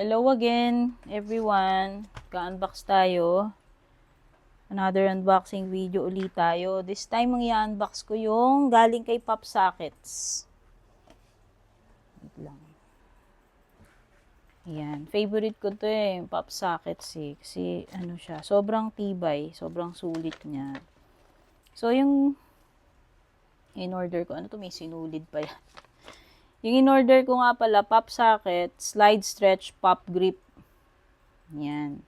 Hello again, everyone. Ka-unbox tayo. Another unboxing video ulit tayo. This time, ang i-unbox ko yung galing kay Pop Sockets. Wait lang. Ayan. Favorite ko to Pop Sockets Kasi, ano siya, sobrang tibay. Sobrang sulit niya. So, yung in-order ko, ano to, may sinulid pa yan. Yung in-order ko nga pala, Pop Socket, Slide Stretch Pop Grip. Yan.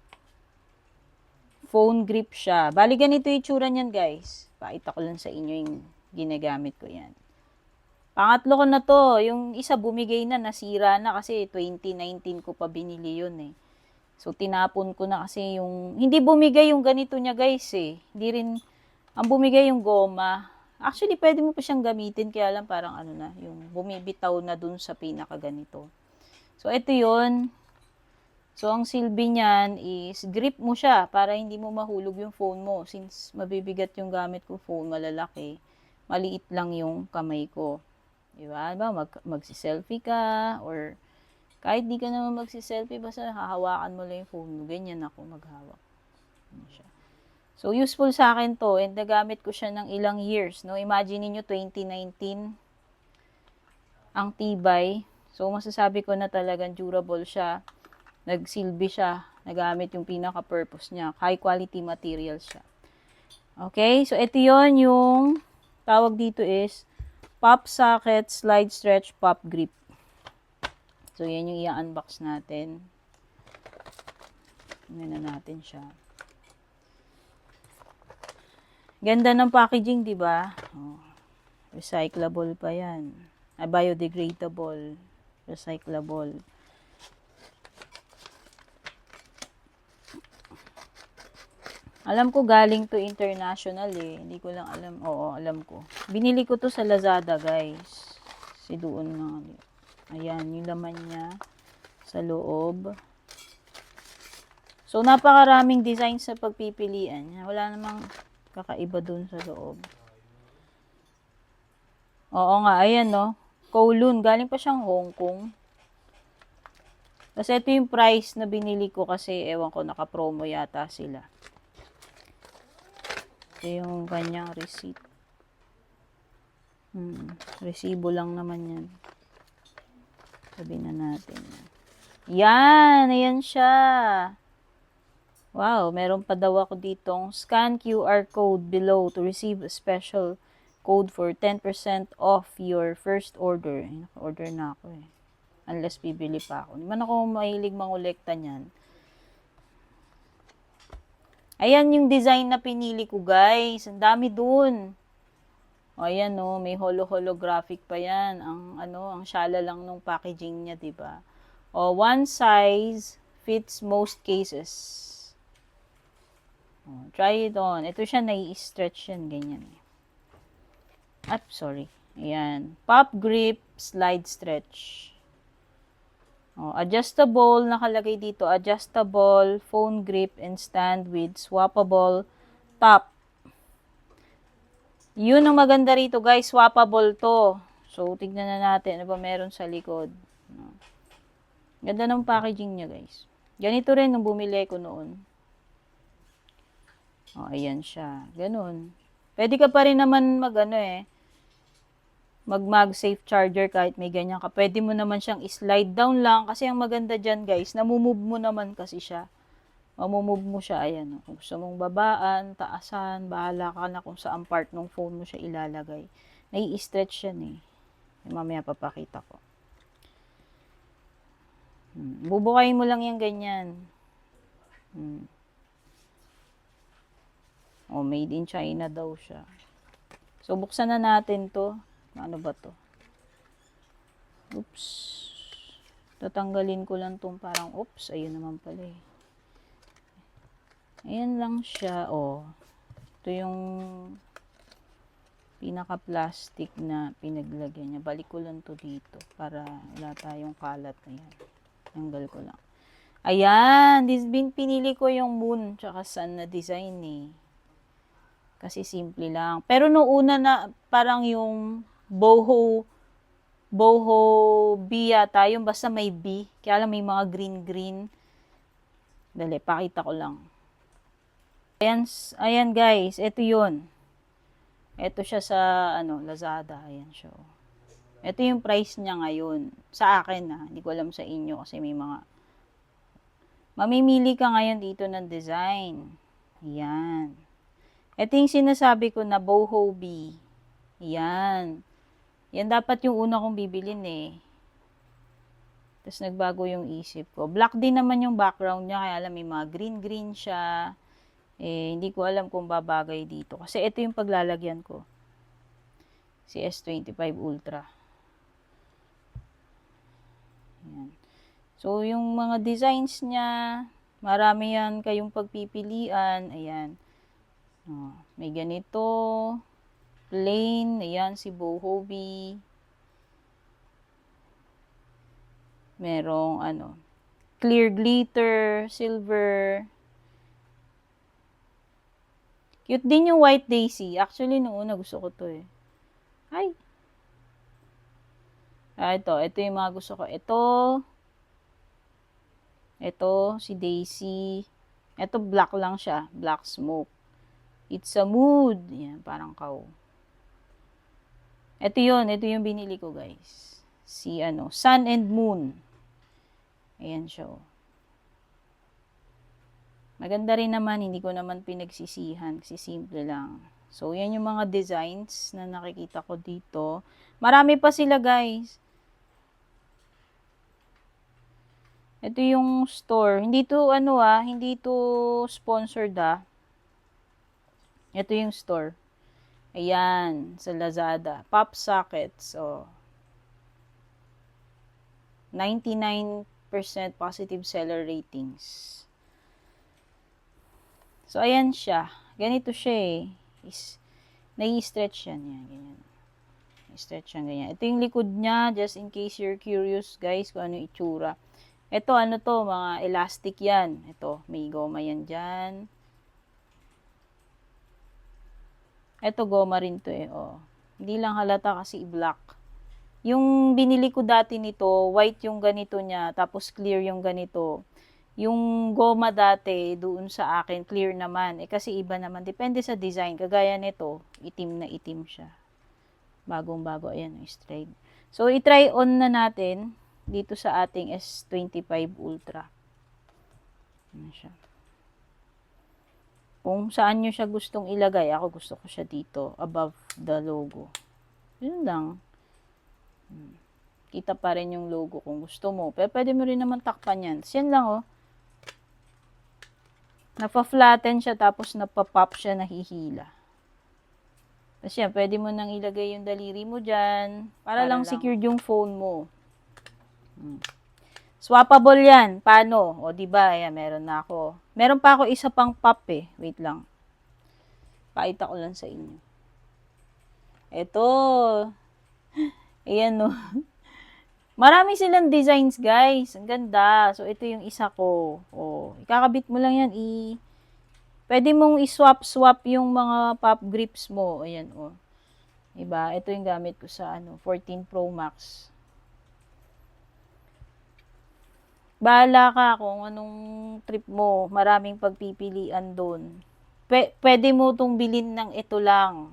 Phone grip siya. Bali, ganito yung itsura niyan, guys. Pakita ko lang sa inyo yung ginagamit ko yan. Pangatlo ko na to. Yung isa bumigay na, nasira na kasi 2019 ko pa binili yun eh. So, tinapon ko na kasi yung... Hindi bumigay yung ganito niya, guys eh. Hindi rin... Ang bumigay yung goma. Actually, pwede mo pa siyang gamitin. Kaya lang parang ano na, yung bumibitaw na dun sa pinaka ganito. So, ito yun. So, ang silbi niyan is grip mo siya para hindi mo mahulog yung phone mo. Since mabibigat yung gamit ko phone, malalaki, maliit lang yung kamay ko. Diba? Magsi-selfie ka or kahit di ka naman magsi-selfie, basta hahawakan mo lang yung phone mo. Ganyan ako maghawak. Siya. So, useful sa akin to and nagamit ko siya ng ilang years. No? Imagine niyo 2019, ang tibay. So, masasabi ko na talagang durable siya. Nagsilbi siya. Nagamit yung pinaka-purpose niya. High quality material siya. Okay? So, ito yon yung tawag dito is Pop Socket Slide Stretch Pop Grip. So, yan yung i-unbox natin. Tingnan na natin siya. Ganda ng packaging, di ba? Oh, recyclable pa yan. Biodegradable. Recyclable. Alam ko galing to international eh. Hindi ko lang alam. Oo, alam ko. Binili ko to sa Lazada, guys. Si doon na. Ayan, yung laman niya sa loob. So, napakaraming design sa pagpipilian. Wala namang kakaiba doon sa loob. Oo nga, ayan no. Kowloon. Galing pa siyang Hong Kong. Kasi ito yung price na binili ko kasi ewan ko, naka-promo yata sila. Ito yung kanyang receipt. Resibo lang naman yan. Sabi na natin. Yan! Ayan siya. Wow, meron pa daw ako ditong scan QR code below to receive a special code for 10% off your first order. Ay, naka-order na ako eh. Unless bibili pa ako. Hindi man ako mahilig mangolekta niyan. Ayan yung design na pinili ko, guys. Ang dami dun. O, ayan no, may holographic pa yan. Ang syala lang nung packaging niya, 'di ba? O, one size fits most cases. O, try it on. Ito siya, nai-stretch yan, ganyan. Sorry. Ayan. Pop grip, slide stretch. O, adjustable, nakalagay dito, adjustable phone grip and stand with swappable top. Yun ang maganda rito, guys. Swappable to. So, tignan na natin. Ano ba meron sa likod? Ganda ng packaging niya, guys. Ganito rin nung bumili ko noon. O, ayan siya. Ganun. Pwede ka pa rin naman mag-MagSafe charger kahit may ganyan ka. Pwede mo naman siyang slide down lang. Kasi ang maganda dyan, guys, namumove mo naman kasi siya. Mamumove mo siya, ayan. Kung gusto mong babaan, taasan, bahala ka na kung saan part ng phone mo siya ilalagay. Nai-stretch yan eh. Mamaya papakita ko. Bubukayin mo lang yan ganyan. Oh, made in China daw siya. So, buksan na natin to. Ano ba to? Oops. Tatanggalin ko lang tong parang, oops, ayun naman pala eh. Ayan lang siya, oh. Ito yung pinaka-plastic na pinaglagyan niya. Balik ko lang to dito para wala tayong kalat. Ayan. Tanggal ko lang. Ayan, pinili ko yung moon tsaka sun na design eh. Kasi simple lang. Pero noong una na parang yung boho Boho B yata yung basta may B. Kaya lang may mga green. Dali, pakita ko lang. Ayan guys, ito yun. Ito siya sa Lazada. Ayan siya. Ito yung price niya ngayon. Sa akin hindi ko alam sa inyo kasi may mga mamimili ka ngayon dito ng design. Ayan. Ito yung sinasabi ko na boho B. Ayan. Yan dapat yung una kong bibilin eh. Tapos nagbago yung isip ko. Black din naman yung background niya, kaya alam may mga green siya. Hindi ko alam kung babagay dito. Kasi ito yung paglalagyan ko. Si S25 Ultra. Ayan. So, yung mga designs niya, marami yan kayong pagpipilian. Ayan. May ganito. Plain. Ayan, si boho B. Merong clear glitter, silver. Cute din yung white daisy. Actually, noong una gusto ko to eh. Ay. Ito yung mga gusto ko. Ito, si daisy. Ito, black lang siya. Black smoke. It's a mood. Yan, parang cow. Ito yung binili ko guys. Si sun and moon. Ayan siya. Maganda rin naman, hindi ko naman pinagsisihan kasi simple lang. So, yan yung mga designs na nakikita ko dito. Marami pa sila guys. Ito yung store. Hindi to hindi to sponsored Ito yung store. Ayan, sa Lazada. Pop sockets. 99% positive seller ratings. So, ayan siya. Ganito siya eh. Nai-stretch yan. Yan, ganyan. I-stretch yan, ganyan. Ito yung likod niya, just in case you're curious, guys, kung ano yung itsura. Ito, mga elastic yan. Ito, may goma yan dyan. Ito, goma rin to eh. Hindi lang halata kasi i-black. Yung binili ko dati nito, white yung ganito niya, tapos clear yung ganito. Yung goma dati, doon sa akin, clear naman. Kasi iba naman. Depende sa design. Kagaya nito, itim na itim siya. Bagong-bago. Ayan, straight. So, i-try on na natin dito sa ating S25 Ultra. Ayan siya. Kung saan nyo siya gustong ilagay, ako gusto ko siya dito, above the logo. Yun lang. Kita pa rin yung logo kung gusto mo. Pero pwede mo rin naman takpan yan. Yan lang Napa-flatten siya tapos napa-pop siya, nahihila. Tapos yan, pwede mo nang ilagay yung daliri mo dyan. Para lang secured yung phone mo. Swappable yan. Paano? Diba? Ayan, meron na ako. Meron pa ako isa pang pop eh. Wait lang. Pakita ko lang sa inyo. Ito. Ayan Marami silang designs, guys. Ang ganda. So, ito yung isa ko. Ikakabit mo lang yan. Pwede mong i-swap yung mga pop grips mo. Ayan, Diba? Ito yung gamit ko sa 14 Pro Max. Bahala ka kung anong trip mo. Maraming pagpipilian doon. Pwede mo itong bilhin ng ito lang.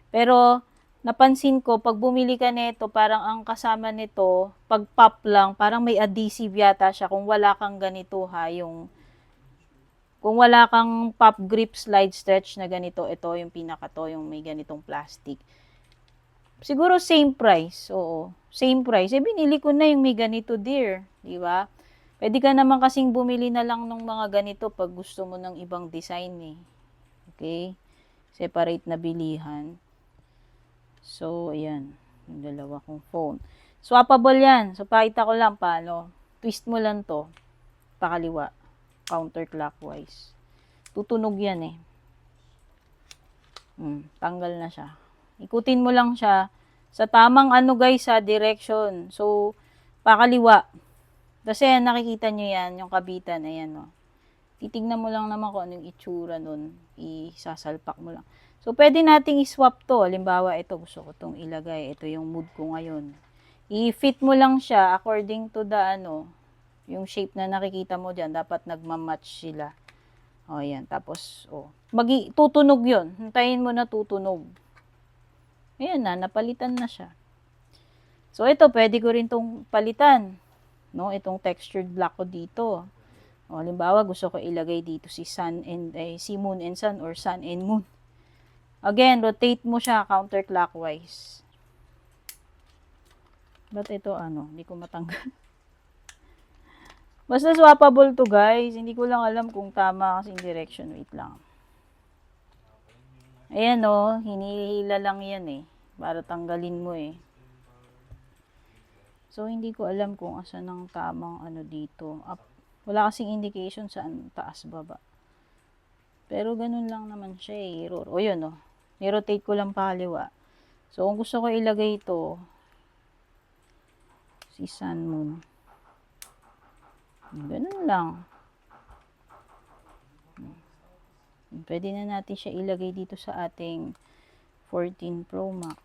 Pero, napansin ko, pag bumili ka nito, parang ang kasama nito, pag pop lang, parang may adhesive yata siya kung wala kang ganito kung wala kang pop grip slide stretch na ganito, ito yung yung may ganitong plastic. Siguro same price, same price. Binili ko na yung may ganito dear, di ba? Pwede ka naman kasing bumili na lang ng mga ganito pag gusto mo ng ibang design eh. Okay? Separate na bilihan. So, ayan. Yung dalawa kong phone. Swappable yan. So, pakita ko lang paano. Twist mo lang to. Pakaliwa. Counterclockwise. Tutunog yan eh. Tanggal na siya. Ikutin mo lang siya sa tamang guys, direction. So, pakaliwa. Kasi nakikita nyo yan, yung kabitan. Ayan Titignan mo lang naman kung anong itsura nun. Isasalpak mo lang. So, pwede nating i-swap to. Halimbawa, ito gusto ko itong ilagay. Ito yung mood ko ngayon. I-fit mo lang siya according to the yung shape na nakikita mo diyan, dapat nagma-match sila. O, yan. Tapos, tutunog yun. Hintayin mo na tutunog. Ayan na, napalitan na siya. So, ito, pwede ko rin tong palitan. No, itong textured black ko dito. O, halimbawa, gusto ko ilagay dito si moon and sun or sun and moon. Again, rotate mo siya counterclockwise. Ba't ito, hindi ko matanggal. Basta swappable to, guys. Hindi ko lang alam kung tama kasi direction. Wait lang. Ayan, hinihila lang yan eh. Para tanggalin mo eh. So, hindi ko alam kung asan ang tamang dito. Up. Wala kasing indication saan taas, baba. Pero ganun lang naman siya eh. O yun i-rotate ko lang pakaliwa. So, kung gusto ko ilagay ito, si sun moon. Ganun lang. Pwede na natin siya ilagay dito sa ating 14 Pro Max.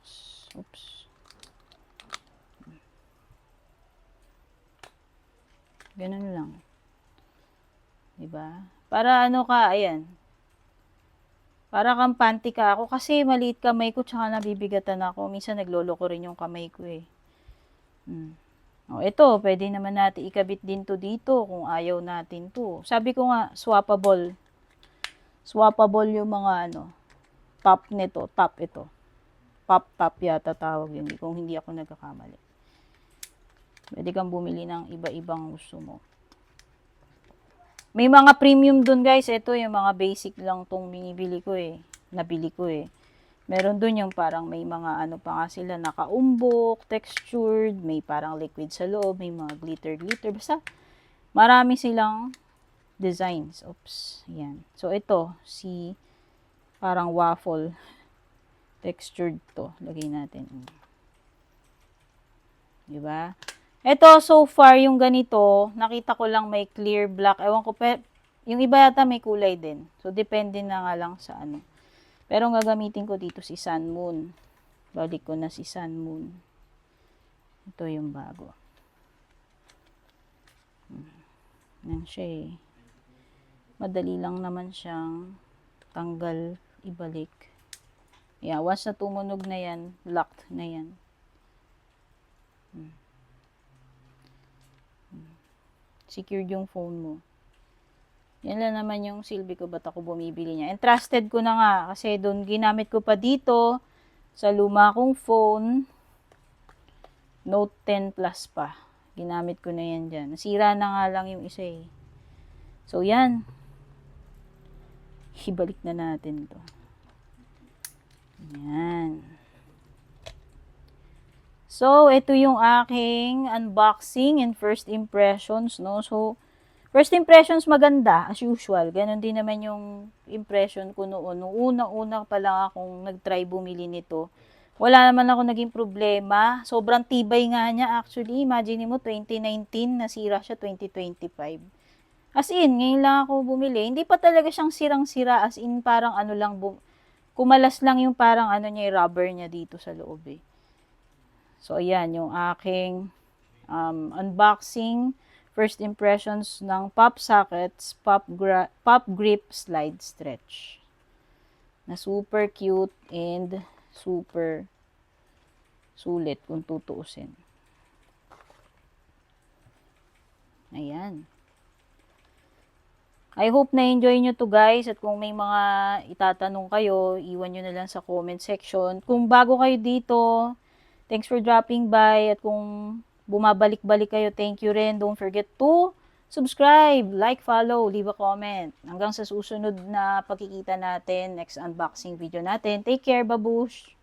Oops. Ganun lang. Diba? Para ayan. Para kang panty ka. Ako kasi maliit kamay ko tsaka nabibigatan ako. Minsan naglolo ko rin yung kamay ko eh. Ito, pwede naman natin ikabit din to dito kung ayaw natin to. Sabi ko nga, swappable. Swappable yung mga top nito, top ito. Pop top yata tawag yun kung hindi ako nagkakamali. Pwede kang bumili ng iba-ibang gusto mo. May mga premium dun guys. Ito yung mga basic lang tong binibili ko eh. Nabili ko eh. Meron dun yung parang may mga pa nga sila nakaumbok, textured, may parang liquid sa loob, may mga glitter. Basta marami silang designs. Oops. Yan. So ito, parang waffle textured to. Lagay natin. Diba? Ito, so far, yung ganito, nakita ko lang may clear black. Ewan ko, yung iba yata may kulay din. So, depende na nga lang sa Pero ang gagamitin ko dito si sun moon. Balik ko na si sun moon. Ito yung bago. Yan siya eh. Madali lang naman siyang tanggal, ibalik. Yeah, once na tumunog na yan, locked na yan. Secured yung phone mo. Yan lang naman yung silbi ko ba't ako bumibili niya. And trusted ko na nga kasi doon ginamit ko pa dito sa luma kong phone. Note 10 Plus pa. Ginamit ko na yan dyan. Nasira na nga lang yung isa eh. So yan. Ibalik na natin to. Yan. So, ito yung aking unboxing and first impressions, no? So, first impressions maganda, as usual. Ganon din naman yung impression ko noon. Nung una-una pa lang akong nag-try bumili nito. Wala naman ako naging problema. Sobrang tibay nga niya actually. Imagine mo, 2019, nasira siya 2025. As in, ngayon lang ako bumili. Hindi pa talaga siyang sirang-sira. As in, parang lang, kumalas lang yung parang niya, rubber niya dito sa loob eh. So, ayan, yung aking unboxing, first impressions ng Pop Sockets, Pop Grip Slide Stretch. Na super cute and super sulit kung tutuusin. Ayan. I hope na-enjoy nyo to guys at kung may mga itatanong kayo, iwan nyo na lang sa comment section. Kung bago kayo dito, thanks for dropping by at kung bumabalik-balik kayo, thank you rin. Don't forget to subscribe, like, follow, leave a comment. Hanggang sa susunod na pagkikita natin, next unboxing video natin. Take care, babush!